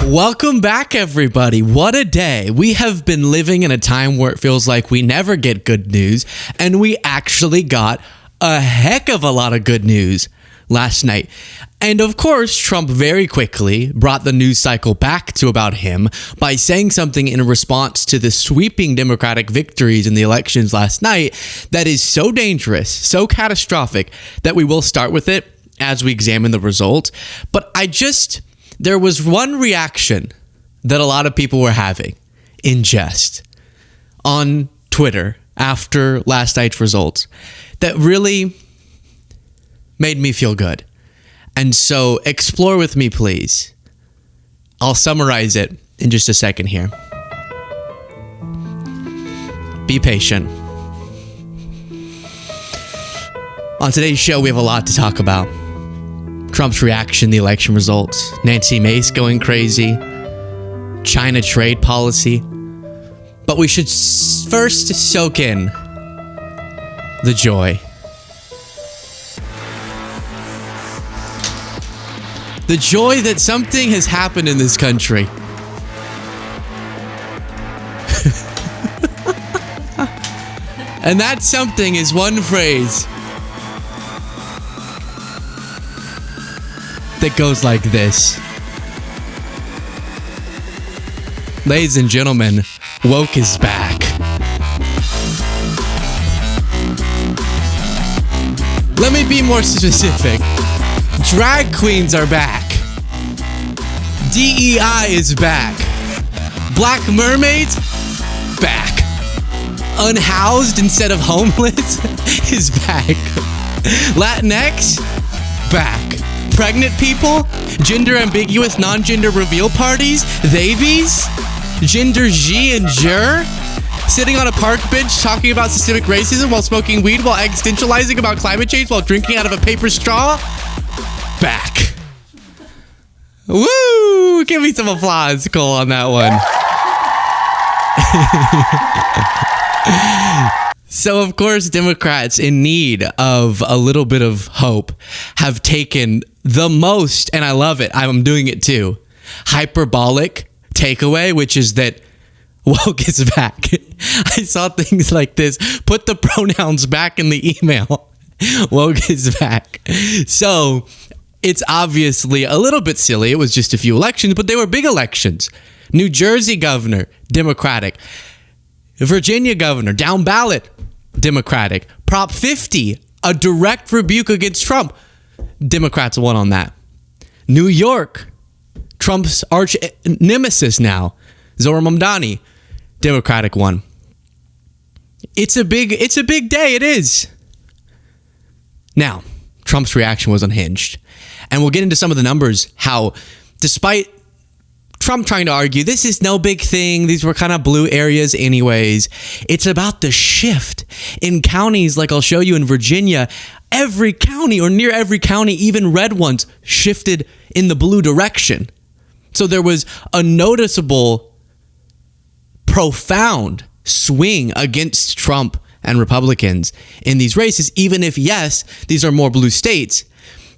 Welcome back, everybody. What a day. We have been living in a time where it feels like we never get good news, and we actually got a heck of a lot of good news last night. And of course, Trump very quickly brought the news cycle back to about him by saying something in response to the sweeping Democratic victories in the elections last night that is so dangerous, so catastrophic, that we will start with it as we examine the results. But there was one reaction that a lot of people were having in jest on Twitter after last night's results that really made me feel good. And so explore with me, please. I'll summarize it in just a second here. Be patient. On today's show, we have a lot to talk about. Trump's reaction to the election results, Nancy Mace going crazy, China trade policy. But we should first soak in the joy. The joy that something has happened in this country. And that something is one phrase that goes like this. Ladies and gentlemen, woke is back. Let me be more specific. Drag queens are back. DEI is back. Black mermaids, back. Unhoused instead of homeless is back. Latinx, back. Pregnant people, gender ambiguous, non-gender reveal parties, theybies, gender G and jur, sitting on a park bench talking about systemic racism while smoking weed while existentializing about climate change while drinking out of a paper straw, back. Woo! Give me some applause, Cole, on that one. So, of course, Democrats in need of a little bit of hope have taken the most, and I love it, I'm doing it too, hyperbolic takeaway, which is that woke is back. I saw things like this. Put the pronouns back in the email. Woke is back. So, it's obviously a little bit silly. It was just a few elections, but they were big elections. New Jersey governor, Democratic. Virginia governor, down ballot, Democratic. Prop 50, a direct rebuke against Trump. Democrats won on that. New York, Trump's arch nemesis now, Zohran Mamdani, Democratic won. It's a big day, it is. Now, Trump's reaction was unhinged. And we'll get into some of the numbers, how despite Trump trying to argue this is no big thing, these were kind of blue areas anyways, it's about the shift in counties like I'll show you in Virginia. Every county or near every county, even red ones, shifted in the blue direction. So there was a noticeable, profound swing against Trump and Republicans in these races, even if, yes, these are more blue states.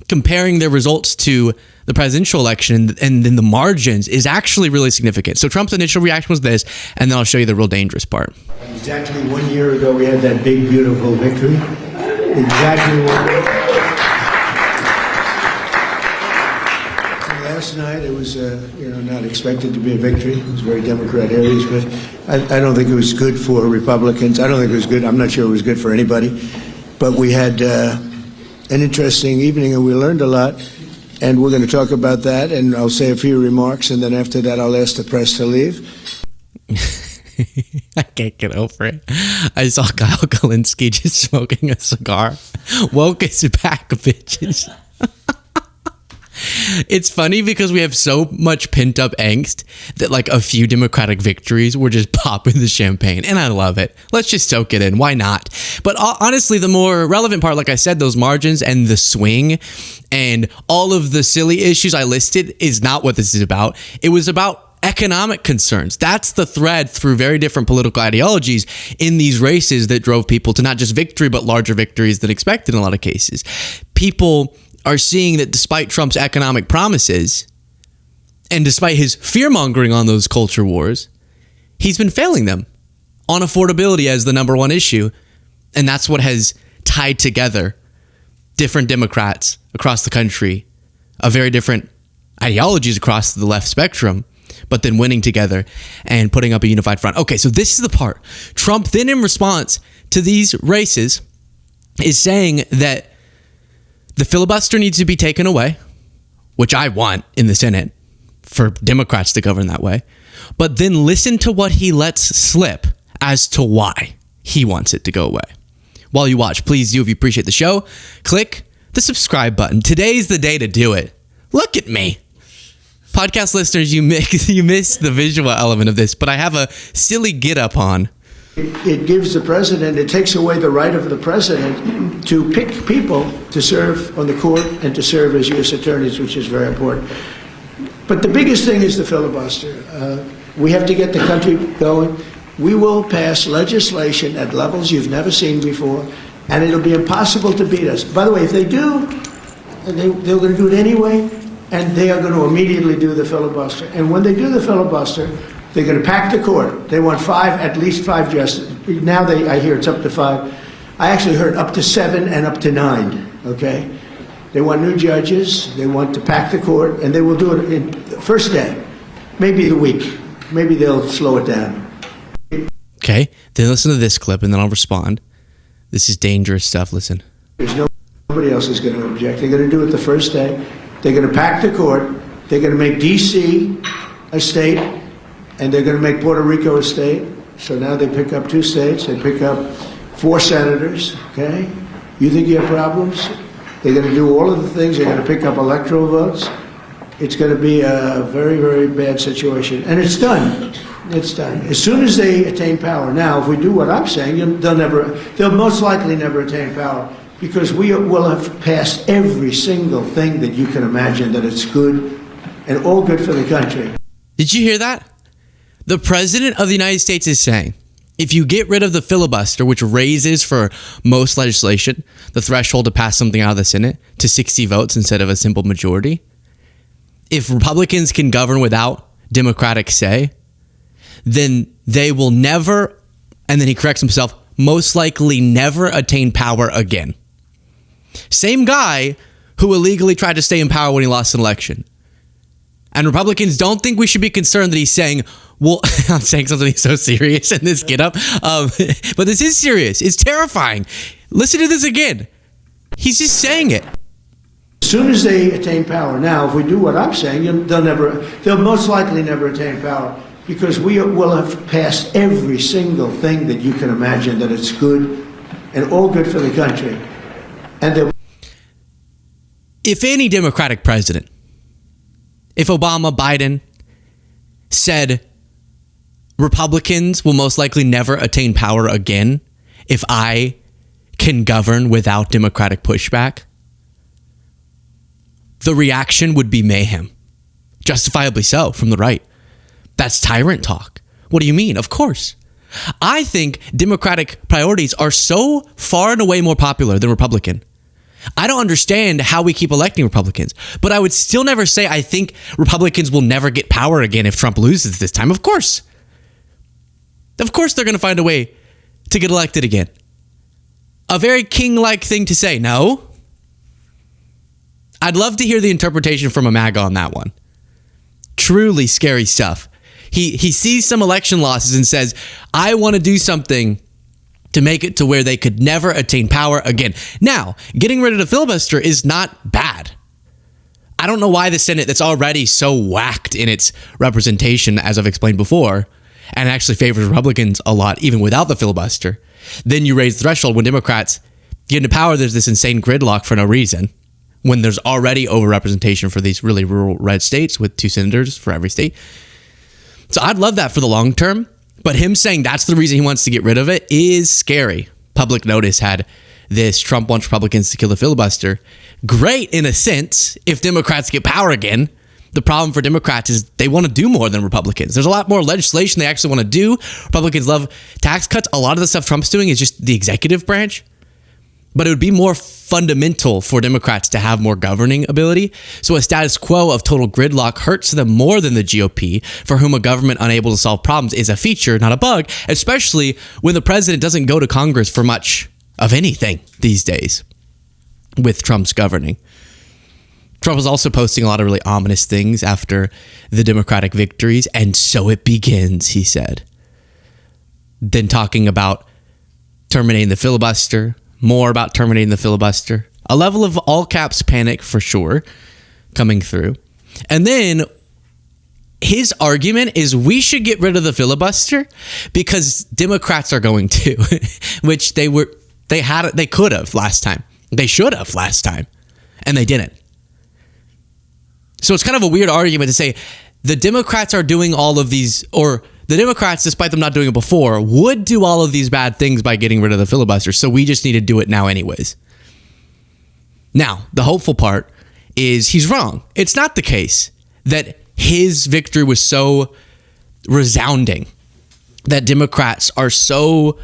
Comparing their results to the presidential election and then the margins is actually really significant. So Trump's initial reaction was this, and then I'll show you the real dangerous part. Exactly 1 year ago, we had that big, beautiful victory. Exactly 1 year. Last night, it was not expected to be a victory. It was very Democrat areas, but I don't think it was good for Republicans. I don't think it was good. I'm not sure it was good for anybody. But we had an interesting evening, and we learned a lot. And we're going to talk about that, and I'll say a few remarks, and then after that, I'll ask the press to leave. I can't get over it. I saw Kyle Kulinski just smoking a cigar. Woke is back, bitches. It's funny because we have so much pent up angst that like a few Democratic victories were just popping the champagne, and I love it. Let's just soak it in. Why not? But honestly, the more relevant part, like I said, those margins and the swing and all of the silly issues I listed is not what this is about. It was about economic concerns. That's the thread through very different political ideologies in these races that drove people to not just victory, but larger victories than expected in a lot of cases. People are seeing that despite Trump's economic promises, And despite his fear-mongering on those culture wars, he's been failing them on affordability as the number one issue. And that's what has tied together different Democrats across the country of very different ideologies across the left spectrum, but then winning together and putting up a unified front. Okay, so this is the part. Trump then, in response to these races, is saying that the filibuster needs to be taken away, which I want in the Senate for Democrats to govern that way. But then listen to what he lets slip as to why he wants it to go away. While you watch, please do, if you appreciate the show, click the subscribe button. Today's the day to do it. Look at me. Podcast listeners, you miss the visual element of this, but I have a silly get up on. It gives the president, it takes away the right of the president to pick people to serve on the court and to serve as U.S. attorneys, which is very important. But the biggest thing is the filibuster. We have to get the country going. We will pass legislation at levels you've never seen before, and it'll be impossible to beat us. By the way, if they do, they're going to do it anyway, and they are going to immediately do the filibuster. And when they do the filibuster, they're going to pack the court. They want at least five justices. Now I hear it's up to 5. I actually heard up to 7 and up to 9, okay? They want new judges. They want to pack the court, and they will do it in the first day, maybe the week. Maybe they'll slow it down. Okay, then listen to this clip, and then I'll respond. This is dangerous stuff. Listen. There's nobody else is going to object. They're going to do it the first day. They're going to pack the court. They're going to make D.C. a state, and they're going to make Puerto Rico a state. So now they pick up 2 states. They pick up 4 senators, okay? You think you have problems? They're going to do all of the things. They're going to pick up electoral votes. It's going to be a very, very bad situation. And it's done. It's done. As soon as they attain power. Now, if we do what I'm saying, they'll most likely never attain power, because we will have passed every single thing that you can imagine that it's good and all good for the country. Did you hear that? The president of the United States is saying, if you get rid of the filibuster, which raises for most legislation the threshold to pass something out of the Senate to 60 votes instead of a simple majority, if Republicans can govern without Democratic say, then they will never, and then he corrects himself, most likely never attain power again. Same guy who illegally tried to stay in power when he lost an election. And Republicans don't think we should be concerned that he's saying, well, I'm saying something so serious in this get up, but this is serious. It's terrifying. Listen to this again. He's just saying it. As soon as they attain power. Now, if we do what I'm saying, they'll most likely never attain power, because we will have passed every single thing that you can imagine that it's good and all good for the country. And if any Democratic president, if Obama, Biden said Republicans will most likely never attain power again if I can govern without Democratic pushback, the reaction would be mayhem. Justifiably so, from the right. That's tyrant talk. What do you mean? Of course. I think Democratic priorities are so far and away more popular than Republican. I don't understand how we keep electing Republicans, but I would still never say I think Republicans will never get power again if Trump loses this time. Of course. Of course they're going to find a way to get elected again. A very king-like thing to say, no? I'd love to hear the interpretation from a MAGA on that one. Truly scary stuff. He sees some election losses and says, I want to do something to make it to where they could never attain power again. Now, getting rid of the filibuster is not bad. I don't know why the Senate, that's already so whacked in its representation, as I've explained before, and actually favors Republicans a lot, even without the filibuster. Then you raise the threshold. When Democrats get into power, there's this insane gridlock for no reason, when there's already overrepresentation for these really rural red states with 2 senators for every state. So I'd love that for the long term, but him saying that's the reason he wants to get rid of it is scary. Public Notice had this, Trump wants Republicans to kill the filibuster. Great in a sense if Democrats get power again. The problem for Democrats is they want to do more than Republicans. There's a lot more legislation they actually want to do. Republicans love tax cuts. A lot of the stuff Trump's doing is just the executive branch. But it would be more fundamental for Democrats to have more governing ability. So a status quo of total gridlock hurts them more than the GOP, for whom a government unable to solve problems is a feature, not a bug, especially when the president doesn't go to Congress for much of anything these days with Trump's governing. Trump was also posting a lot of really ominous things after the Democratic victories, and so it begins, he said. Then talking about terminating the filibuster, more about terminating the filibuster, a level of all caps panic for sure coming through. And then his argument is we should get rid of the filibuster because Democrats are going to, which they could have last time. They should have last time, and they didn't. So it's kind of a weird argument to say the Democrats are doing all of these, or the Democrats, despite them not doing it before, would do all of these bad things by getting rid of the filibuster. So we just need to do it now anyways. Now, the hopeful part is he's wrong. It's not the case that his victory was so resounding that Democrats are so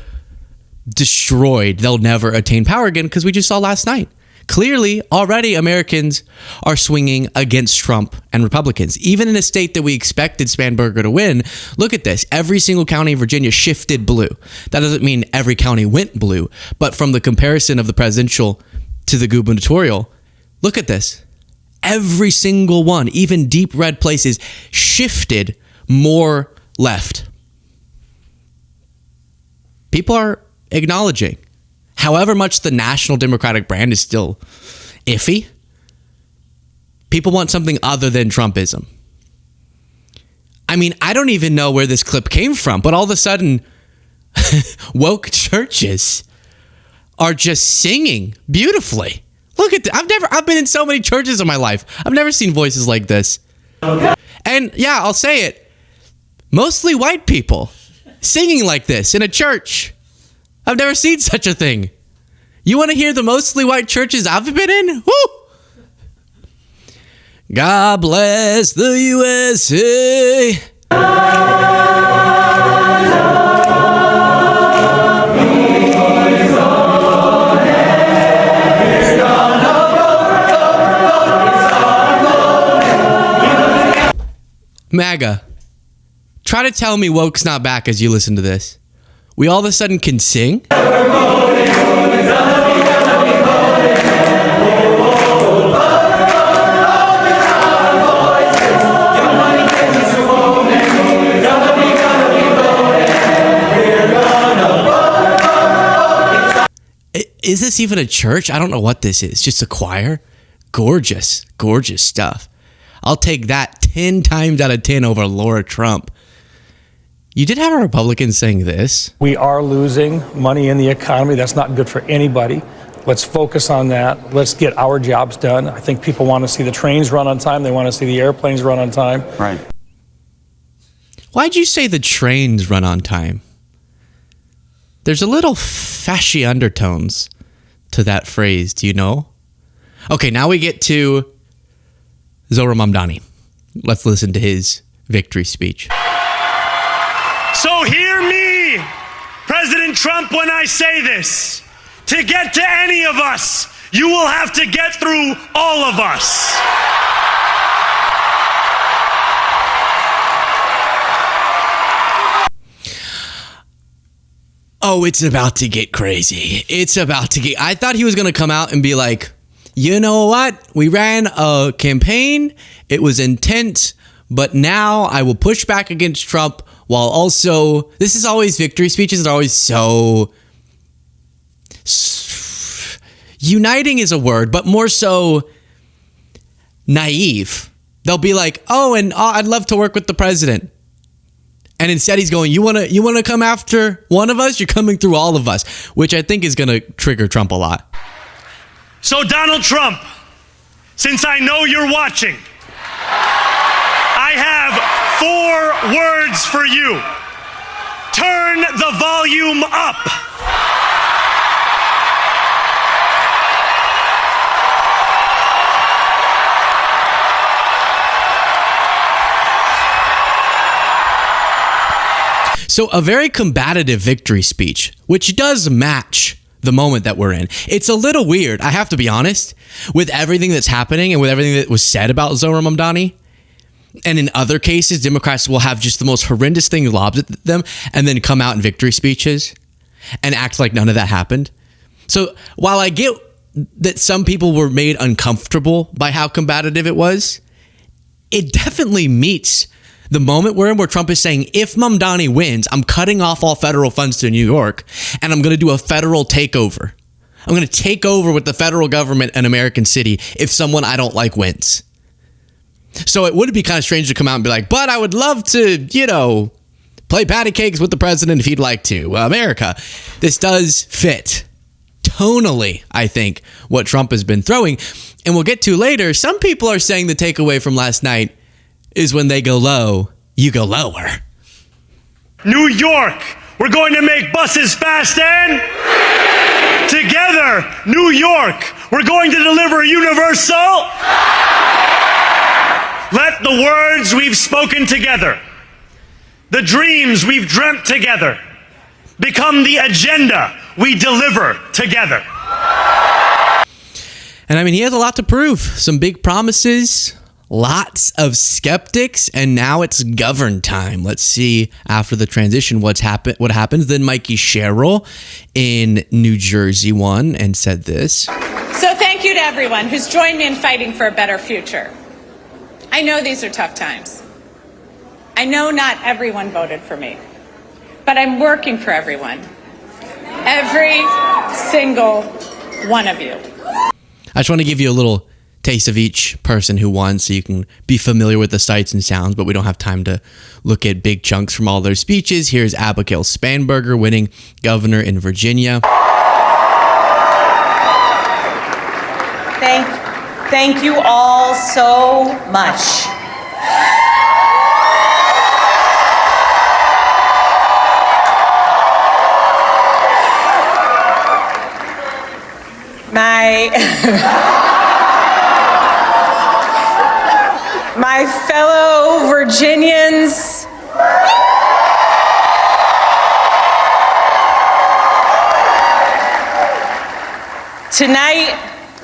destroyed they'll never attain power again, because we just saw last night. Clearly, already Americans are swinging against Trump and Republicans. Even in a state that we expected Spanberger to win, look at this. Every single county in Virginia shifted blue. That doesn't mean every county went blue, but from the comparison of the presidential to the gubernatorial, look at this. Every single one, even deep red places, shifted more left. People are acknowledging. However much the national Democratic brand is still iffy, people want something other than Trumpism. I mean, I don't even know where this clip came from, but all of a sudden, woke churches are just singing beautifully. Look at that. I've been in so many churches in my life. I've never seen voices like this. And yeah, I'll say it. Mostly white people singing like this in a church. I've never seen such a thing. You want to hear the mostly white churches I've been in? Woo! God bless the USA. MAGA, try to tell me woke's not back as you listen to this. We all of a sudden can sing? Is this even a church? I don't know what this is. Just a choir? Gorgeous, gorgeous stuff. I'll take that 10 times out of 10 over Laura Trump. You did have a Republican saying this. We are losing money in the economy. That's not good for anybody. Let's focus on that. Let's get our jobs done. I think people want to see the trains run on time. They want to see the airplanes run on time. Right. Why'd you say the trains run on time? There's a little fashy undertones to that phrase. Do you know? Okay, now we get to Zohran Mamdani. Let's listen to his victory speech. So hear me, President Trump, when I say this. To get to any of us, you will have to get through all of us. Oh, it's about to get crazy. I thought he was going to come out and be like, you know what? We ran a campaign. It was intense, but now I will push back against Trump while also, this is always victory speeches are always so uniting is a word, but more so naive. They'll be like, I'd love to work with the president. And instead he's going, you want to come after one of us? You're coming through all of us, which I think is going to trigger Trump a lot. So Donald Trump, since I know you're watching, I have 4 words for you. Turn the volume up. So a very combative victory speech, which does match the moment that we're in. It's a little weird, I have to be honest, with everything that's happening and with everything that was said about Zohran Mamdani. And in other cases, Democrats will have just the most horrendous thing lobbed at them and then come out in victory speeches and act like none of that happened. So while I get that some people were made uncomfortable by how combative it was, it definitely meets the moment we're in, where Trump is saying, if Mamdani wins, I'm cutting off all federal funds to New York and I'm going to do a federal takeover. I'm going to take over with the federal government an American city if someone I don't like wins. So it would be kind of strange to come out and be like, but I would love to, play patty cakes with the president if he'd like to. America, this does fit tonally, I think, what Trump has been throwing. And we'll get to later, some people are saying the takeaway from last night is when they go low, you go lower. New York, we're going to make buses fast and together. New York, we're going to deliver universal. Let the words we've spoken together, the dreams we've dreamt together, become the agenda we deliver together. And I mean, he has a lot to prove. Some big promises, lots of skeptics, and now it's govern time. Let's see after the transition what happens. Then Mikey Sherrill in New Jersey won and said this. So thank you to everyone who's joined me in fighting for a better future. I know these are tough times. I know not everyone voted for me, but I'm working for everyone. Every single one of you. I just want to give you a little taste of each person who won so you can be familiar with the sights and sounds, but we don't have time to look at big chunks from all their speeches. Here's Abigail Spanberger winning governor in Virginia. Thank you all so much. My fellow Virginians, tonight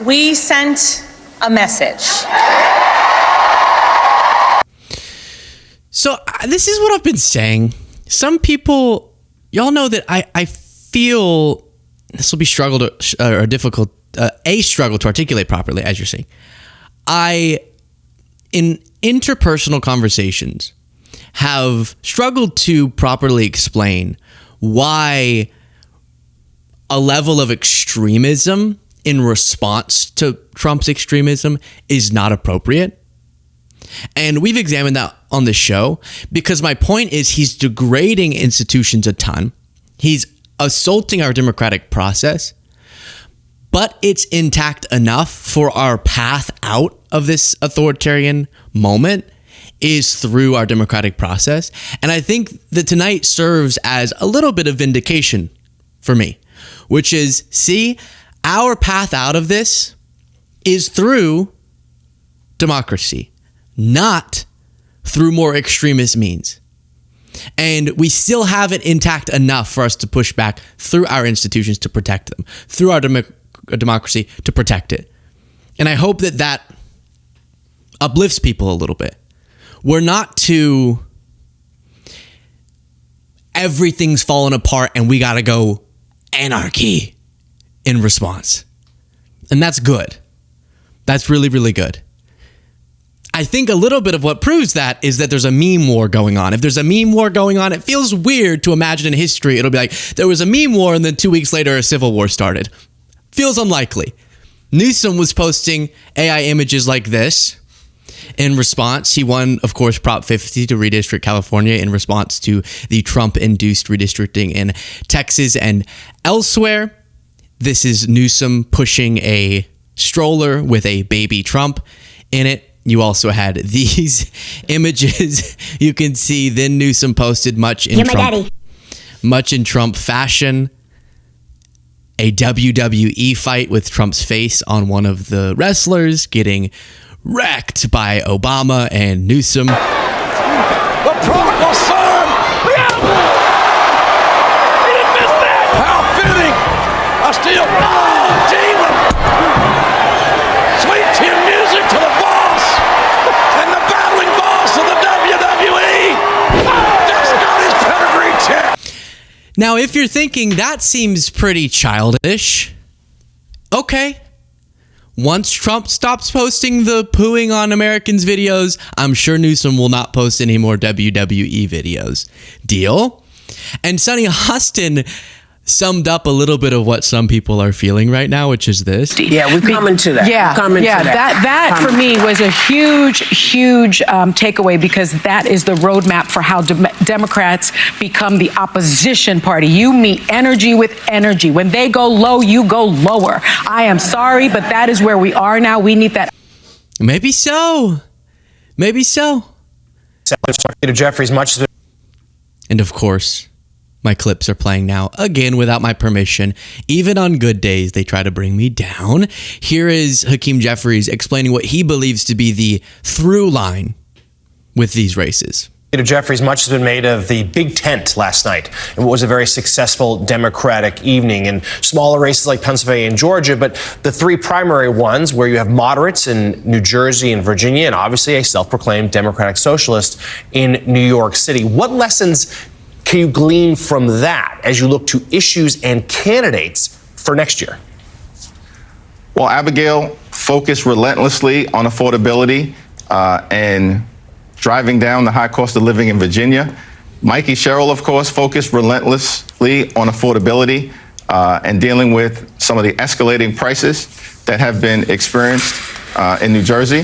we sent a message. So this is what I've been saying. Some people, y'all know that I feel this will be difficult to articulate properly, as you're saying. In interpersonal conversations, have struggled to properly explain why a level of extremism in response to Trump's extremism is not appropriate. And we've examined that on the show because my point is he's degrading institutions a ton. He's assaulting our democratic process, but it's intact enough for our path out of this authoritarian moment is through our democratic process. And I think that tonight serves as a little bit of vindication for me, which is, see, our path out of this is through democracy, not through more extremist means. And we still have it intact enough for us to push back through our institutions to protect them, through our democracy to protect it. And I hope that that uplifts people a little bit. We're not to everything's fallen apart and we got to go anarchy in response. And that's good. That's really, really good. I think a little bit of what proves that is that there's a meme war going on. If there's a meme war going on, it feels weird to imagine in history. It'll be like there was a meme war and then 2 weeks later a civil war started. Feels unlikely. Newsom was posting AI images like this in response. He won, of course, Prop 50 to redistrict California in response to the Trump-induced redistricting in Texas and elsewhere. This is Newsom pushing a stroller with a baby Trump in it. You also had these images. You can see then Newsom posted much in Trump fashion. A WWE fight with Trump's face on one of the wrestlers getting wrecked by Obama and Newsom. The prodigal son! He didn't miss that! How fitting! I still Now, if you're thinking that seems pretty childish, okay. Once Trump stops posting the pooing on Americans videos, I'm sure Newsom will not post any more WWE videos. Deal? And Sonny Austin summed up a little bit of what some people are feeling right now, which is this. Yeah, we're coming to that. Yeah, that for me was a huge takeaway, because that is the roadmap for how Democrats become the opposition party. You meet energy with energy. When they go low, you go lower. I am sorry, but that is where we are now. We need that. Maybe so. Maybe so. Peter Jeffries, much as And of course, my clips are playing now, again, without my permission. Even on good days, they try to bring me down. Here is Hakeem Jeffries explaining what he believes to be the through line with these races. Peter Jeffries, much has been made of the big tent last night in what was a very successful Democratic evening in smaller races like Pennsylvania and Georgia, but the three primary ones where you have moderates in New Jersey and Virginia, and obviously a self-proclaimed Democratic socialist in New York City. What lessons can you glean from that as you look to issues and candidates for next year? Well, Abigail focused relentlessly on affordability and driving down the high cost of living in Virginia. Mikey Sherrill, of course, focused relentlessly on affordability and dealing with some of the escalating prices that have been experienced in New Jersey.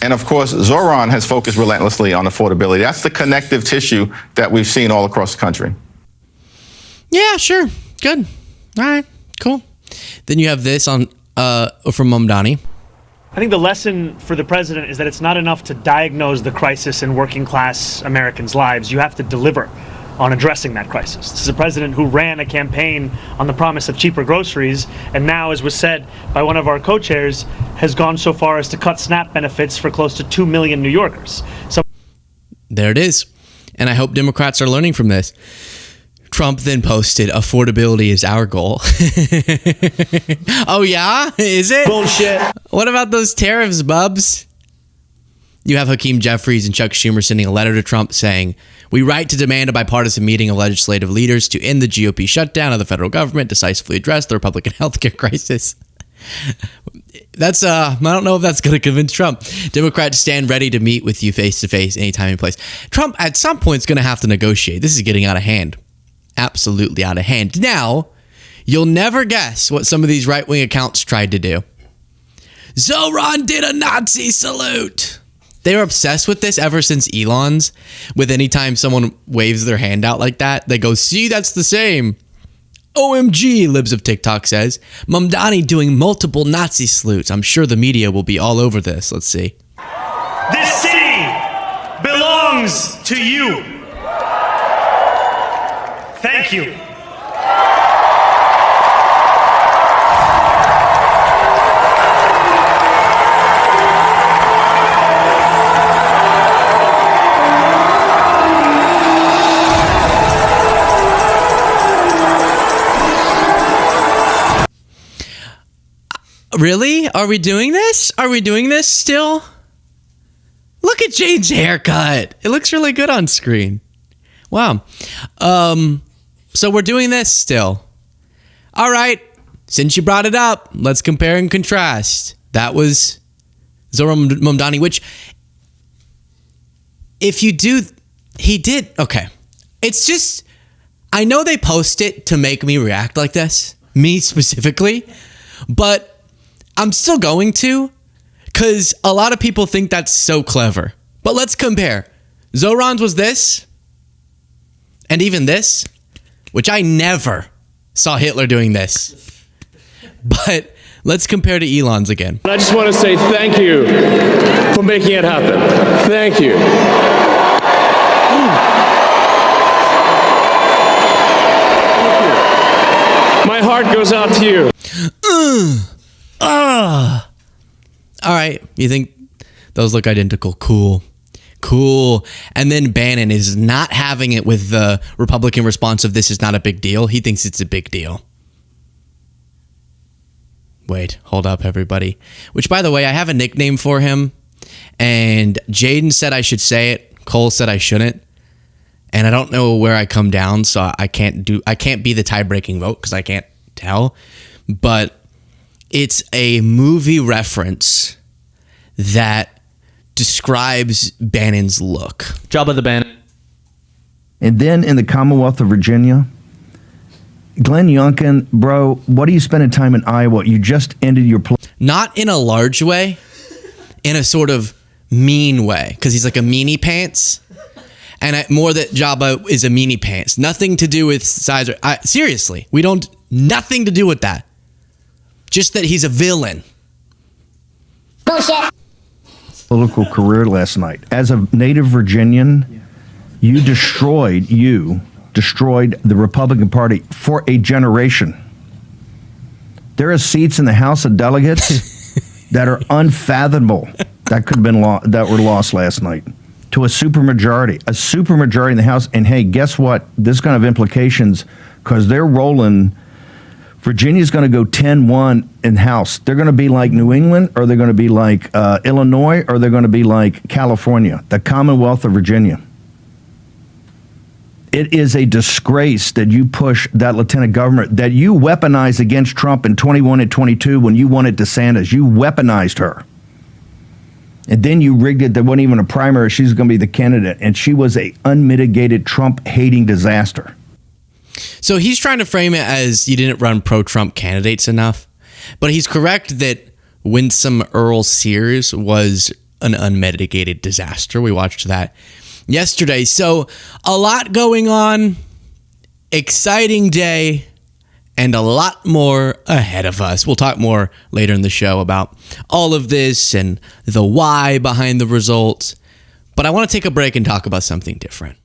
And of course, Zoran has focused relentlessly on affordability. That's the connective tissue that we've seen all across the country. Yeah, sure. Good. All right, cool. Then you have this on from Mamdani. I think the lesson for the president is that it's not enough to diagnose the crisis in working class Americans' lives. You have to deliver on addressing that crisis. This is a president who ran a campaign on the promise of cheaper groceries, and now, as was said by one of our co-chairs, has gone so far as to cut SNAP benefits for close to 2 million New Yorkers. So there it is. And I hope Democrats are learning from this. Trump then posted, affordability is our goal. Oh yeah? Is it? Bullshit. What about those tariffs, bubs? You have Hakeem Jeffries and Chuck Schumer sending a letter to Trump saying, "We write to demand a bipartisan meeting of legislative leaders to end the GOP shutdown of the federal government, decisively address the Republican healthcare crisis." That's I don't know if that's going to convince Trump. Democrats stand ready to meet with you face to face, anytime, any place. Trump at some point is going to have to negotiate. This is getting out of hand. Absolutely out of hand. Now, you'll never guess what some of these right-wing accounts tried to do. Zoran did a Nazi salute. They were obsessed with this ever since Elon's. With anytime someone waves their hand out like that, they go, "See, that's the same." OMG, Libs of TikTok says. Mamdani doing multiple Nazi salutes. I'm sure the media will be all over this. Let's see. this city belongs to you. Thank you. Really? Are we doing this? Are we doing this still? Look at Jane's haircut. It looks really good on screen. Wow. So we're doing this still. All right. Since you brought it up, let's compare and contrast. That was Zoran Mamdani, which if you do, he did. Okay. It's just, I know they post it to make me react like this, me specifically, but I'm still going to, because a lot of people think that's so clever. But let's compare. Zoran's was this, and even this, which I never saw Hitler doing this. But let's compare to Elon's again. I just want to say thank you for making it happen. Thank you. My heart goes out to you. All right, you think those look identical? Cool. And then Bannon is not having it with the Republican response of this is not a big deal. He thinks it's a big deal. Wait, hold up, everybody. Which, by the way, I have a nickname for him, and Jaden said I should say it. Cole said I shouldn't. and I don't know where I come down, so I can't be the tie-breaking vote because I can't tell. But it's a movie reference that describes Bannon's look. Jabba the Bannon. And then in the Commonwealth of Virginia, Glenn Youngkin, bro, what are you spending time in Iowa? You just ended your not in a large way, in a sort of mean way, because he's like a meanie pants. And more that Jabba is a meanie pants. Nothing to do with size. Seriously, nothing to do with that. Just that he's a villain. Bullshit. Political career last night. As a native Virginian, you destroyed the Republican Party for a generation. There are seats in the House of Delegates that are unfathomable that could have been that were lost last night to a supermajority in the House. And hey, guess what? This kind of implications because they're rolling. Virginia's going to go 10-1 in House. They're going to be like New England, or they're going to be like Illinois, or they're going to be like California, the Commonwealth of Virginia. It is a disgrace that you push that lieutenant governor, that you weaponized against Trump in 21 and 22 when you wanted DeSantis. You weaponized her. And then you rigged it. There wasn't even a primary. She's going to be the candidate. And she was a unmitigated Trump-hating disaster. So he's trying to frame it as you didn't run pro-Trump candidates enough. But he's correct that Winsome Earl Sears was an unmitigated disaster. We watched that yesterday. So a lot going on, exciting day, and a lot more ahead of us. We'll talk more later in the show about all of this and the why behind the results. But I want to take a break and talk about something different.